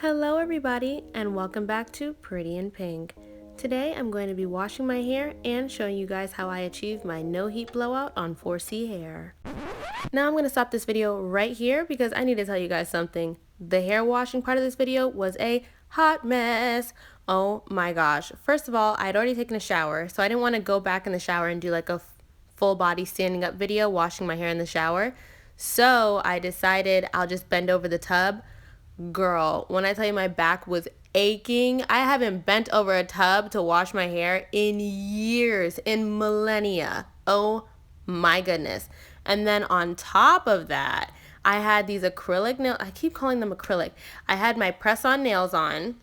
Hello everybody and welcome back to Pretty in Pink. Today I'm going to be washing my hair and showing you guys how I achieved my no heat blowout on 4C hair. Now I'm going to stop this video right here because I need to tell you guys something. The hair washing part of this video was a hot mess. Oh my gosh. First of all, I had already taken a shower, so I didn't want to go back in the shower and do like a full body standing up video washing my hair in the shower. So I decided I'll just bend over the tub. Girl, when I tell you my back was aching, I haven't bent over a tub to wash my hair in years, in millennia. Oh my goodness. And then on top of that, I had these acrylic nails. I keep calling them acrylic. I had my press-on nails on,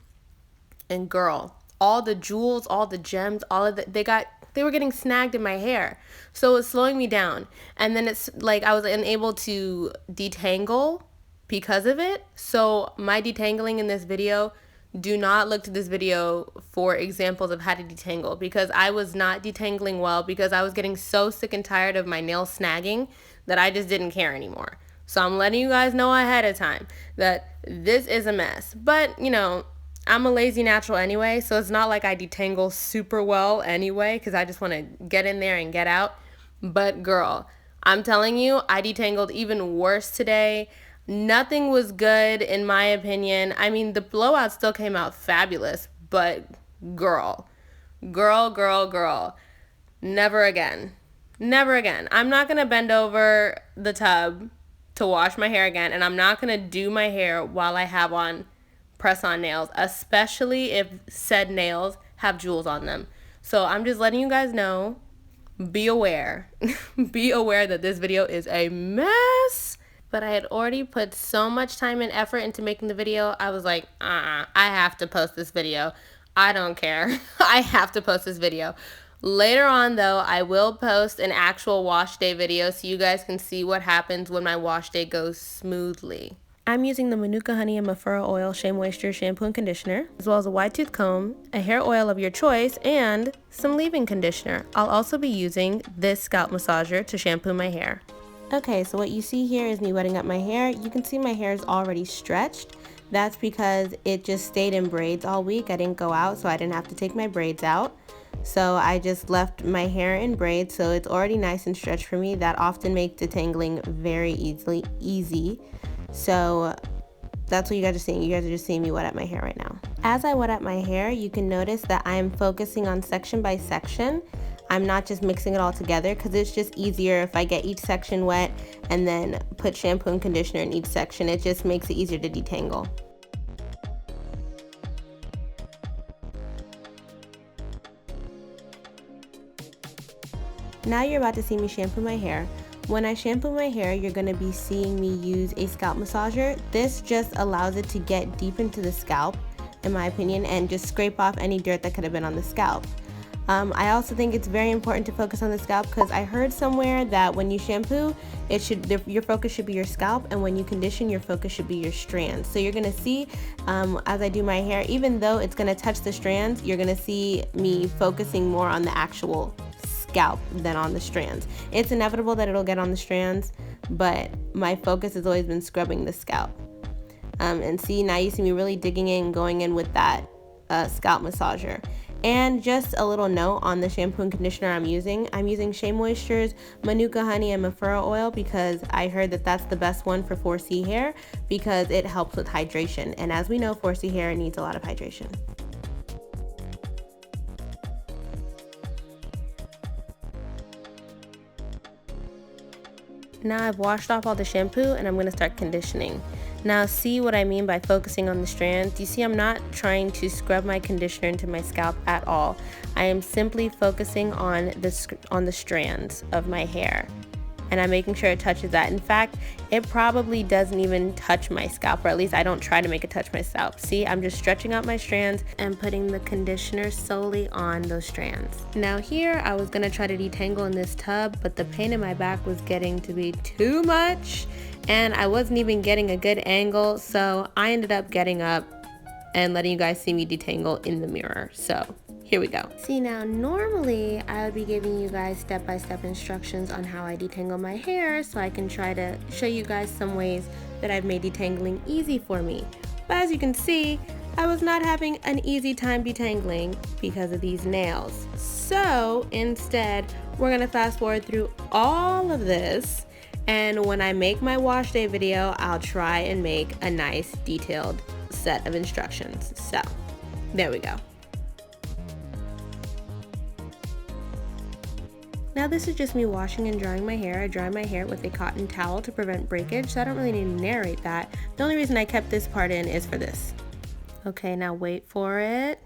and girl, all the jewels, all the gems, all of the, they were getting snagged in my hair. So it was slowing me down. And then it's like I was unable to detangle because of it. So my detangling in this video, do not look to this video for examples of how to detangle, because I was not detangling well because I was getting so sick and tired of my nails snagging that I just didn't care anymore. So I'm letting you guys know ahead of time that this is a mess. But, you know, I'm a lazy natural anyway, so it's not like I detangle super well anyway because I just want to get in there and get out. But girl, I'm telling you, I detangled even worse today. Nothing was good in my opinion. I mean, the blowout still came out fabulous, but girl, never again. Never again. I'm not going to bend over the tub to wash my hair again, and I'm not going to do my hair while I have on press-on nails, especially if said nails have jewels on them. So I'm just letting you guys know, be aware. Be aware that this video is a mess. But I had already put so much time and effort into making the video. I was like, I have to post this video. I don't care. I have to post this video. Later on, though, I will post an actual wash day video so you guys can see what happens when my wash day goes smoothly. I'm using the Manuka Honey and Mafura Oil Shea Moisture Shampoo and Conditioner, as well as a wide tooth comb, a hair oil of your choice, and some leave-in conditioner. I'll also be using this scalp massager to shampoo my hair. Okay, so what you see here is me wetting up my hair. You can see my hair is already stretched. That's because it just stayed in braids all week. I didn't go out, so I didn't have to take my braids out. So I just left my hair in braids, so it's already nice and stretched for me. That often makes detangling very easy. So that's what you guys are seeing. You guys are just seeing me wet up my hair right now. As I wet up my hair, you can notice that I am focusing on section by section. I'm not just mixing it all together because it's just easier if I get each section wet and then put shampoo and conditioner in each section. It just makes it easier to detangle. Now you're about to see me shampoo my hair. When I shampoo my hair, you're going to be seeing me use a scalp massager. This just allows it to get deep into the scalp, in my opinion, and just scrape off any dirt that could have been on the scalp. I also think it's very important to focus on the scalp because I heard somewhere that when you shampoo, your focus should be your scalp, and when you condition, your focus should be your strands. So you're going to see as I do my hair, even though it's going to touch the strands, you're going to see me focusing more on the actual scalp than on the strands. It's inevitable that it'll get on the strands, but my focus has always been scrubbing the scalp. And see, now you see me really digging in, going in with that scalp massager. And just a little note on the shampoo and conditioner I'm using Shea Moisture's Manuka Honey and Mafura Oil because I heard that that's the best one for 4C hair because it helps with hydration. And as we know, 4C hair needs a lot of hydration. Now I've washed off all the shampoo and I'm going to start conditioning. Now see what I mean by focusing on the strands. You see I'm not trying to scrub my conditioner into my scalp at all. I am simply focusing on the strands of my hair. And I'm making sure it touches that. In fact, it probably doesn't even touch my scalp, or at least I don't try to make it touch my scalp. See, I'm just stretching out my strands and putting the conditioner solely on those strands. Now here, I was gonna try to detangle in this tub, but the pain in my back was getting to be too much, and I wasn't even getting a good angle, so I ended up getting up and letting you guys see me detangle in the mirror. So here we go. See, now normally I would be giving you guys step-by-step instructions on how I detangle my hair so I can try to show you guys some ways that I've made detangling easy for me. But as you can see, I was not having an easy time detangling because of these nails. So instead, we're gonna fast forward through all of this, and when I make my wash day video, I'll try and make a nice detailed set of instructions. So there we go. Now this is just me washing and drying my hair. I dry my hair with a cotton towel to prevent breakage, so I don't really need to narrate that. The only reason I kept this part in is for this. Okay, now wait for it.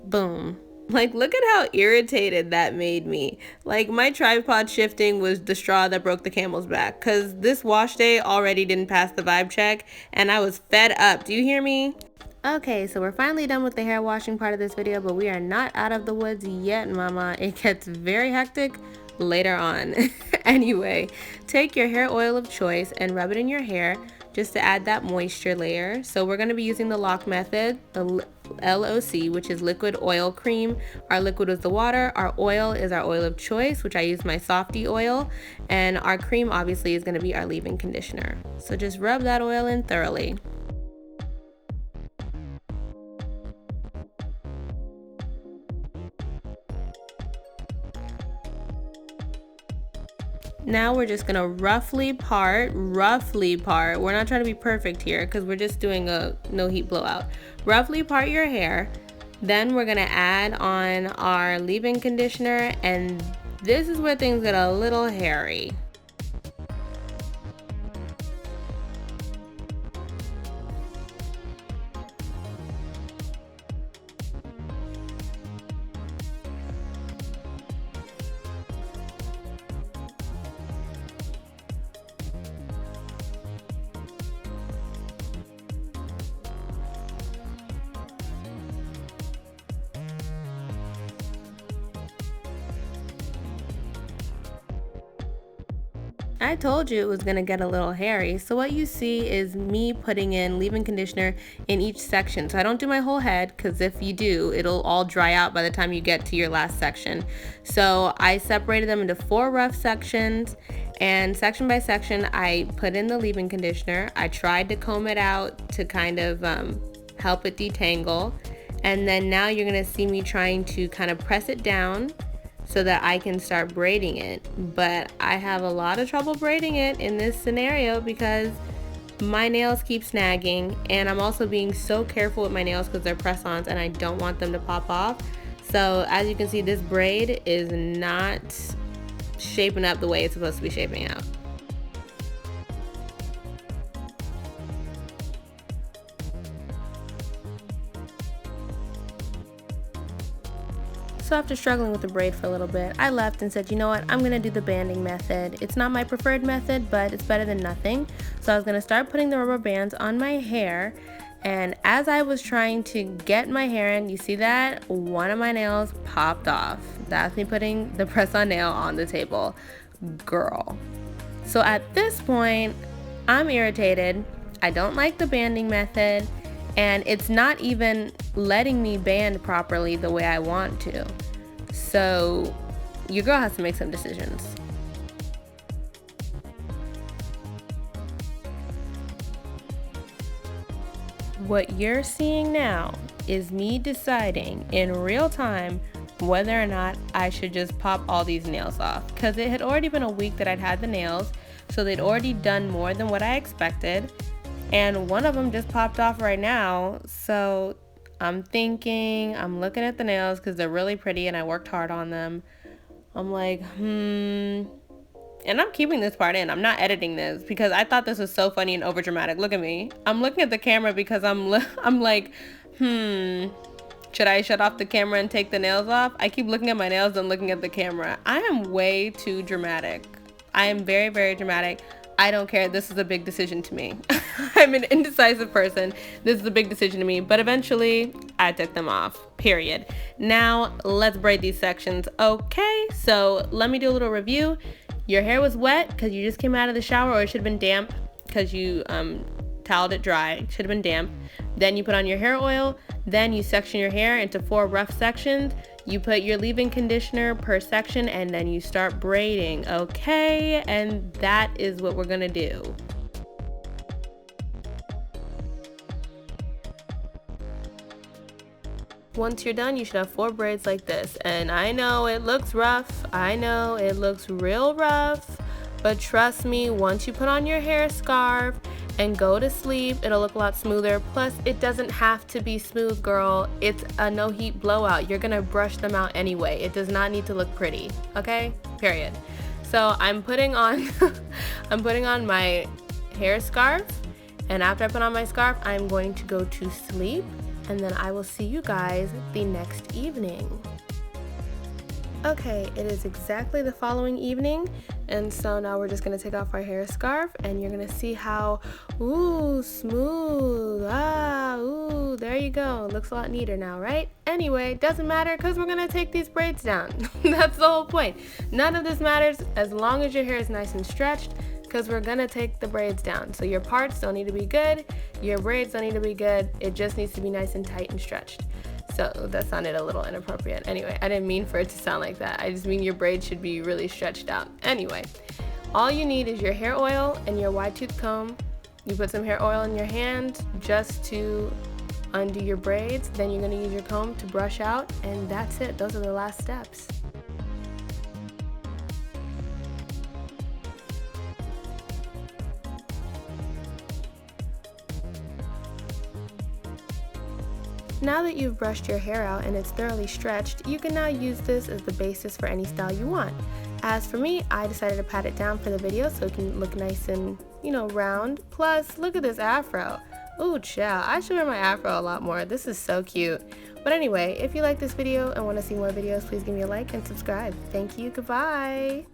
Boom. Like, look at how irritated that made me. Like, my tripod shifting was the straw that broke the camel's back, because this wash day already didn't pass the vibe check, and I was fed up. Do you hear me? Okay, so we're finally done with the hair washing part of this video, but we are not out of the woods yet, mama. It gets very hectic later on. Anyway, take your hair oil of choice and rub it in your hair just to add that moisture layer. So we're going to be using the LOC method, the LOC, which is liquid oil cream. Our liquid is the water, our oil is our oil of choice, which I use my softy oil, and our cream obviously is going to be our leave-in conditioner. So just rub that oil in thoroughly. Now we're just gonna roughly part. We're not trying to be perfect here because we're just doing a no heat blowout. Roughly part your hair. Then we're gonna add on our leave-in conditioner, and this is where things get a little hairy. I told you it was gonna get a little hairy, so what you see is me putting in leave-in conditioner in each section. So I don't do my whole head, because if you do, it'll all dry out by the time you get to your last section. So I separated them into 4 rough sections, and section by section I put in the leave-in conditioner. I tried to comb it out to kind of help it detangle, and then now you're gonna see me trying to kind of press it down so that I can start braiding it. But I have a lot of trouble braiding it in this scenario because my nails keep snagging, and I'm also being so careful with my nails because they're press-ons and I don't want them to pop off. So as you can see, this braid is not shaping up the way it's supposed to be shaping out. So after struggling with the braid for a little bit, I left and said, you know what, I'm gonna do the banding method. It's not my preferred method, but it's better than nothing. So I was gonna start putting the rubber bands on my hair, and as I was trying to get my hair in, you see that? One of my nails popped off. That's me putting the press-on nail on the table. Girl. So at this point, I'm irritated. I don't like the banding method, and it's not even letting me band properly the way I want to. So your girl has to make some decisions. What you're seeing now is me deciding in real time whether or not I should just pop all these nails off, because it had already been a week that I'd had the nails, so they'd already done more than what I expected, and one of them just popped off right now. So I'm looking at the nails because they're really pretty and I worked hard on them. I'm like, and I'm keeping this part in. I'm not editing this because I thought this was so funny and overdramatic. Look at me. I'm looking at the camera because I'm like, should I shut off the camera and take the nails off? I keep looking at my nails and looking at the camera. I am way too dramatic. I am very, very dramatic. I don't care. This is a big decision to me. I'm an indecisive person. This is a big decision to me. But eventually, I took them off. Period. Now, let's braid these sections. Okay, so let me do a little review. Your hair was wet because you just came out of the shower, or it should have been damp because you toweled it dry. It should have been damp. Then you put on your hair oil. Then you section your hair into 4 rough sections. You put your leave-in conditioner per section, and then you start braiding, okay? And that is what we're gonna do. Once you're done, you should have 4 braids like this. And I know it looks rough, I know it looks real rough, but trust me, once you put on your hair scarf and go to sleep, it'll look a lot smoother. Plus, it doesn't have to be smooth, girl. It's a no heat blowout. You're gonna brush them out anyway. It does not need to look pretty, okay? Period. So I'm putting on I'm putting on my hair scarf, and after I put on my scarf, I'm going to go to sleep, and then I will see you guys the next evening. Okay, it is exactly the following evening, and so now we're just gonna take off our hair scarf, and you're gonna see how, ooh, smooth, ooh, there you go. Looks a lot neater now, right? Anyway, doesn't matter because we're gonna take these braids down. That's the whole point. None of this matters as long as your hair is nice and stretched, because we're gonna take the braids down. So your parts don't need to be good, your braids don't need to be good, it just needs to be nice and tight and stretched. So that sounded a little inappropriate. Anyway, I didn't mean for it to sound like that. I just mean your braids should be really stretched out. Anyway, all you need is your hair oil and your wide tooth comb. You put some hair oil in your hand just to undo your braids. Then you're gonna use your comb to brush out, and that's it. Those are the last steps. Now that you've brushed your hair out and it's thoroughly stretched, you can now use this as the basis for any style you want. As for me, I decided to pat it down for the video so it can look nice and, round. Plus, look at this afro. Ooh, child, I should wear my afro a lot more. This is so cute. But anyway, if you like this video and want to see more videos, please give me a like and subscribe. Thank you, goodbye.